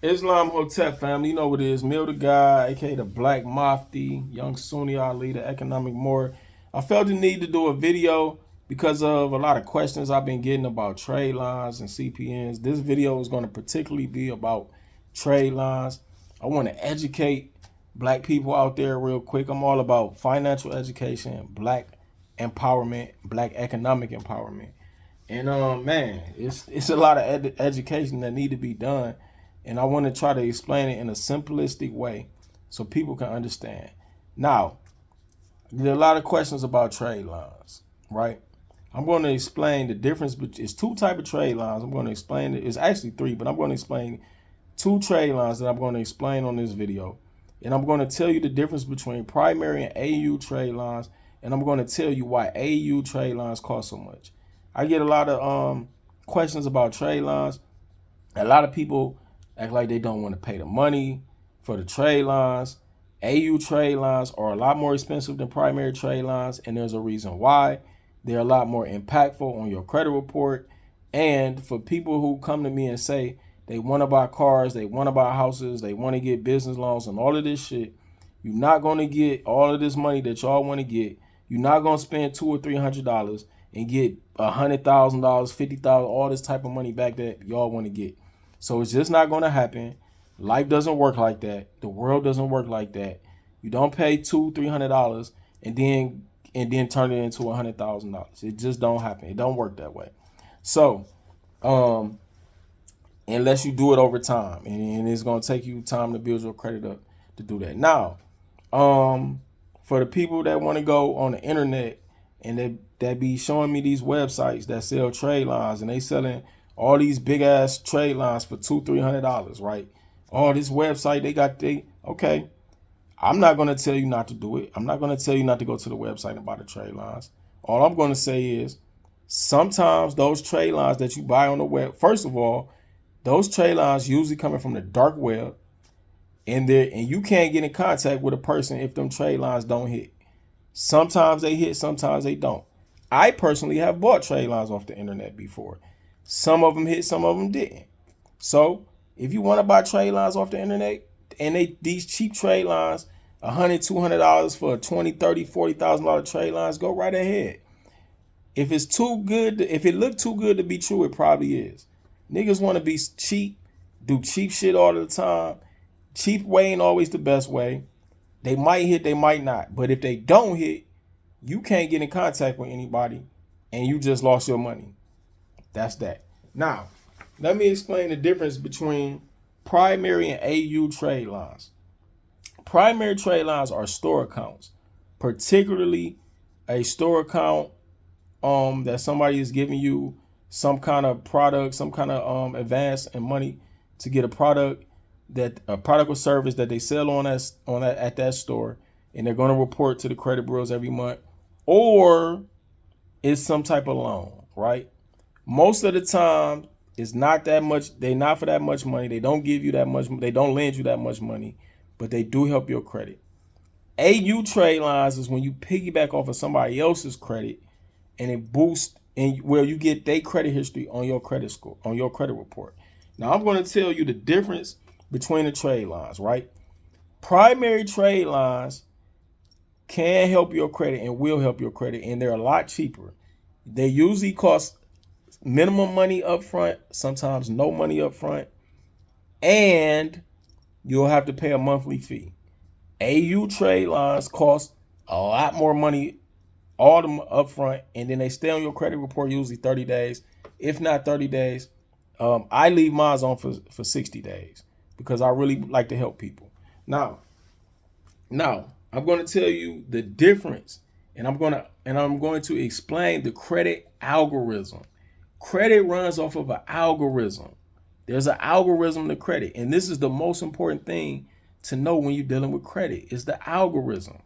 Islam Hotep family, you know what it is. Mill the guy, aka the Black Mufti, young Sunni Ali, the economic more. I felt the need to do a video because of a lot of questions I've been getting about trade lines and CPNs. This video is going to particularly be about trade lines. I want to educate black people out there real quick. I'm all about financial education, black empowerment, black economic empowerment. And man, it's a lot of education that need to be done, and I want to try to explain it in a simplistic way so people can understand. Now, there are a lot of questions about trade lines, right? I'm going to explain the difference. It's two type of trade lines. I'm going to explain it. It's actually three, but I'm going to explain two trade lines that I'm going to explain on this video. And I'm going to tell you the difference between primary and AU trade lines, and I'm going to tell you why AU trade lines cost so much. I get a lot of questions about trade lines. A lot of people act like they don't want to pay the money for the trade lines. AU trade lines are a lot more expensive than primary trade lines, and there's a reason why. They're a lot more impactful on your credit report. And for people who come to me and say they want to buy cars, they want to buy houses, they want to get business loans and all of this shit, you're not going to get all of this money that y'all want to get. You're not going to spend $200 or $300 and get $100,000, $50,000, all this type of money back that y'all want to get. So it's just not going to happen. Life doesn't work like that. The world doesn't work like that. You don't pay $200-$300 and then turn it into $100,000. It just don't happen. It don't work that way. So, unless you do it over time, and it's going to take you time to build your credit up to do that. Now, for the people that want to go on the internet and that be showing me these websites that sell trade lines, and they selling all these big ass trade lines for $200-$300, right? Oh, this website okay. I'm not gonna tell you not to do it. I'm not gonna tell you not to go to the website and buy the trade lines. All I'm gonna say is sometimes those trade lines that you buy on the web, first of all, those trade lines usually coming from the dark web, and you can't get in contact with a person if them trade lines don't hit. Sometimes they hit, sometimes they don't. I personally have bought trade lines off the internet before. Some of them hit, some of them didn't. So if you want to buy trade lines off the internet, and these cheap trade lines, $100-$200 for $20,000, $30,000, $40,000 trade lines, go right ahead. If it's too good, if it looked too good to be true, it probably is. Niggas want to be cheap, do cheap shit all the time. Cheap way ain't always the best way. They might hit, they might not. But if they don't hit, you can't get in contact with anybody, and you just lost your money. That's that. Now, let me explain the difference between primary and AU trade lines. Primary trade lines are store accounts, particularly a store account that somebody is giving you some kind of product, some kind of advance and money to get a product or service that they sell at that store, and they're going to report to the credit bureaus every month, or it's some type of loan, right? Most of the time, it's not that much. They not for that much money. They don't give you that much. They don't lend you that much money, but they do help your credit. AU trade lines is when you piggyback off of somebody else's credit, and it boosts and where you get their credit history on your credit score, on your credit report. Now I'm going to tell you the difference between the trade lines, right? Primary trade lines can help your credit and will help your credit, and they're a lot cheaper. They usually cost minimum money up front, sometimes no money up front, and you'll have to pay a monthly fee. AU trade lines cost a lot more money all them up front, and then they stay on your credit report usually 30 days, if not 30 days. I leave mine on for 60 days because I really like to help people. Now I'm going to tell you the difference, and I'm going to explain the credit algorithm. Credit runs off of an algorithm. There's an algorithm to credit, and this is the most important thing to know when you're dealing with credit is the algorithm.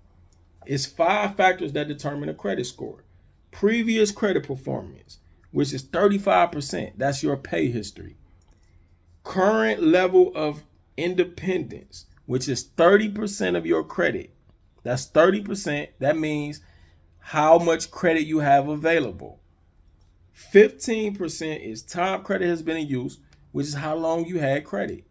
It's 5 factors that determine a credit score. Previous credit performance, which is 35%. That's your pay history. Current level of independence, which is 30% of your credit. That's 30%. That means how much credit you have available. 15% is time credit has been in use, which is how long you had credit.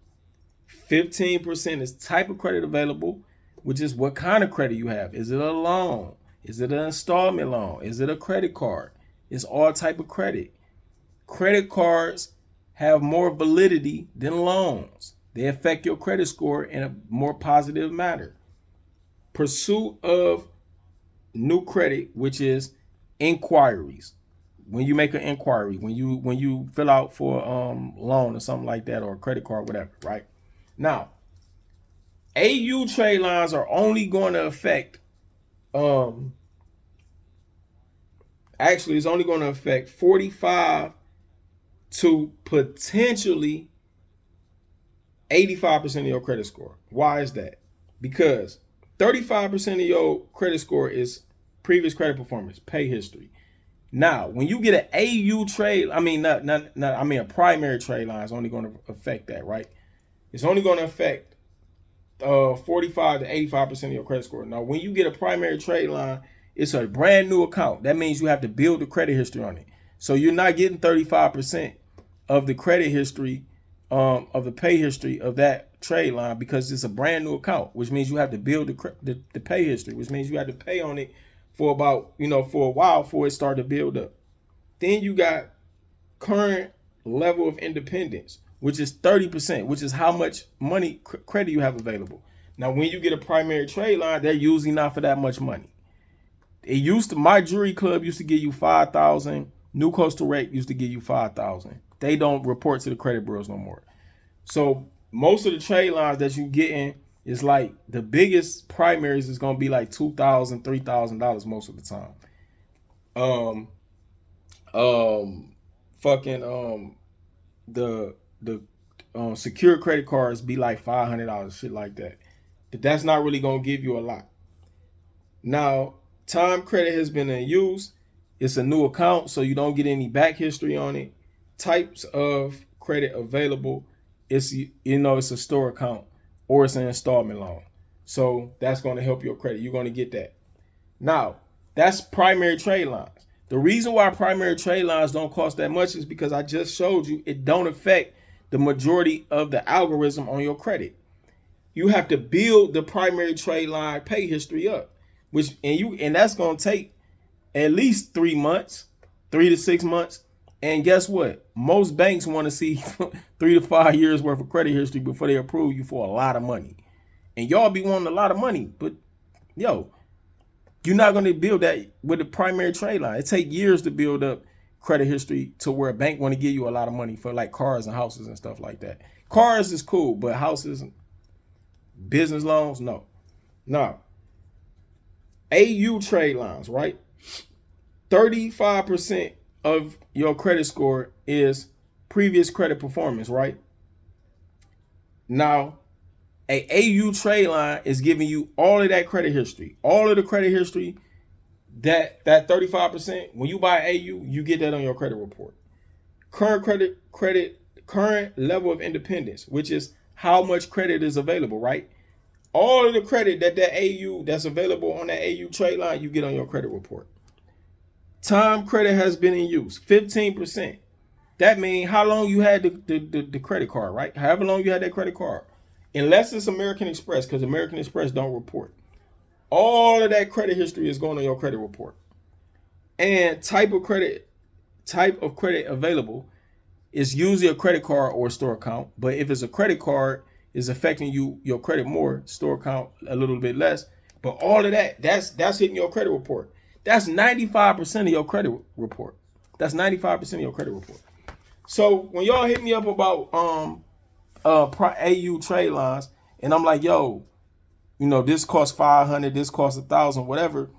15% is type of credit available, which is what kind of credit you have. Is it a loan? Is it an installment loan? Is it a credit card? It's all type of credit. Credit cards have more validity than loans. They affect your credit score in a more positive manner. Pursuit of new credit, which is inquiries. When you make an inquiry, when you fill out for loan or something like that, or a credit card, whatever, right? Now, AU trade lines are only going to affect actually it's only going to affect 45 to potentially 85% of your credit score. Why is that? Because 35% of your credit score is previous credit performance, pay history. Now, when you get an AU trade, I mean, a primary trade line is only going to affect that, right? It's only going to affect 45 to 85% of your credit score. Now, when you get a primary trade line, it's a brand new account. That means you have to build the credit history on it. So you're not getting 35% of the credit history, of the pay history of that trade line, because it's a brand new account, which means you have to build the pay history, which means you have to pay on it for about, for a while before it started to build up. Then you got current level of independence, which is 30%, which is how much money credit you have available. Now, when you get a primary trade line, they're usually not for that much money. My jewelry club used to give you 5,000. New Coastal Rate used to give you 5,000. They don't report to the credit bureaus no more. So most of the trade lines that you getting is like, the biggest primaries is gonna be like $2,000, $3,000 most of the time. The secure credit cards be like $500, shit like that. But that's not really gonna give you a lot. Now, time credit has been in use. It's a new account, so you don't get any back history on it. Types of credit available. It's a store account or it's an installment loan. So that's going to help your credit. You're going to get that. Now, that's primary trade lines. The reason why primary trade lines don't cost that much is because I just showed you it don't affect the majority of the algorithm on your credit. You have to build the primary trade line pay history up, and that's going to take at least 3 months, 3 to 6 months. And guess what? Most banks want to see 3 to 5 years worth of credit history before they approve you for a lot of money. And y'all be wanting a lot of money, but you're not going to build that with the primary trade line. It takes years to build up credit history to where a bank want to give you a lot of money for like cars and houses and stuff like that. Cars is cool, but houses, business loans, no. Now, AU trade lines, right? 35% of your credit score is previous credit performance, right? Now, a AU trade line is giving you all of that credit history, all of the credit history, that 35%. When you buy AU, you get that on your credit report. Current level of independence, which is how much credit is available, right? All of the credit that AU that's available on that AU trade line, you get on your credit report. Time credit has been in use, 15%. That means how long you had the credit card, right? However long you had that credit card. Unless it's American Express, because American Express don't report. All of that credit history is going on your credit report. And type of credit available is usually a credit card or a store account. But if it's a credit card, it's affecting your credit more, store account a little bit less. But all of that's hitting your credit report. That's 95% of your credit report. That's 95% of your credit report. So when y'all hit me up about AU trade lines, and I'm like, this costs 500, this costs 1,000, whatever.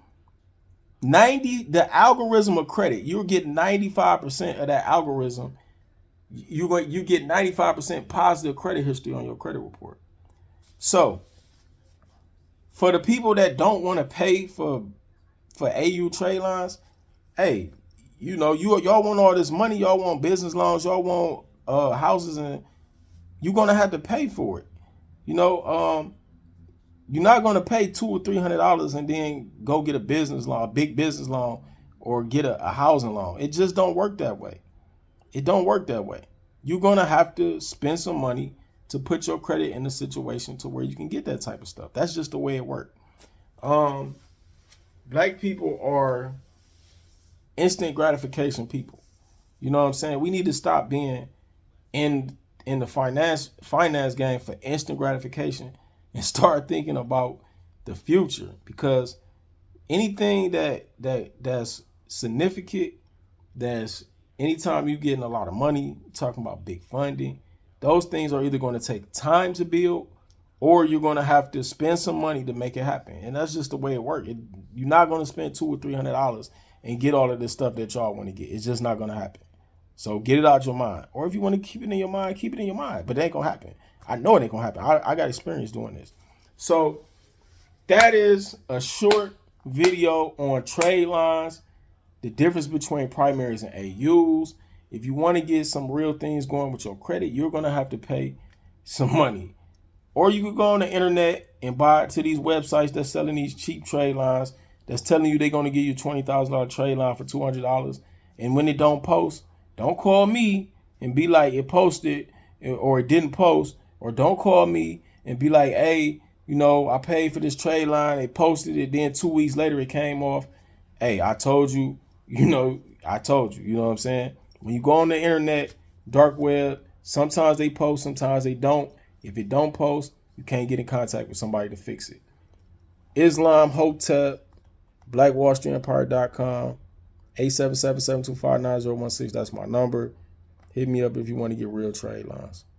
The algorithm of credit, you're getting 95% of that algorithm. You get 95% positive credit history on your credit report. So for the people that don't want to pay for AU trade lines, hey, y'all want all this money, y'all want business loans, y'all want houses, and you're gonna have to pay for it. You're not gonna pay $200 or $300 and then go get a business loan, a big business loan, or get a housing loan. It just don't work that way. It don't work that way. You're gonna have to spend some money to put your credit in a situation to where you can get that type of stuff. That's just the way it works. Black people are instant gratification people. You know what I'm saying? We need to stop being in the finance game for instant gratification and start thinking about the future, because anything that's significant, that's anytime you're getting a lot of money, talking about big funding, those things are either going to take time to build, or you're going to have to spend some money to make it happen. And that's just the way it works. You're not going to spend $200 or $300 and get all of this stuff that y'all want to get. It's just not going to happen. So get it out your mind. Or if you want to keep it in your mind, keep it in your mind. But it ain't going to happen. I know it ain't going to happen. I got experience doing this. So that is a short video on trade lines, the difference between primaries and AUs. If you want to get some real things going with your credit, you're going to have to pay some money. Or you could go on the internet and buy it to these websites that's selling these cheap trade lines, that's telling you they're going to give you a $20,000 trade line for $200. And when it don't post, don't call me and be like it posted or it didn't post. Or don't call me and be like, hey, you know, I paid for this trade line. They posted it. Then 2 weeks later, it came off. Hey, I told you, I told you, you know what I'm saying? When you go on the internet, dark web, sometimes they post, sometimes they don't. If it don't post, you can't get in contact with somebody to fix it. Islam Hotep, Blackwallstreetempire.com, 877-725-9016. That's my number. Hit me up if you want to get real trade lines.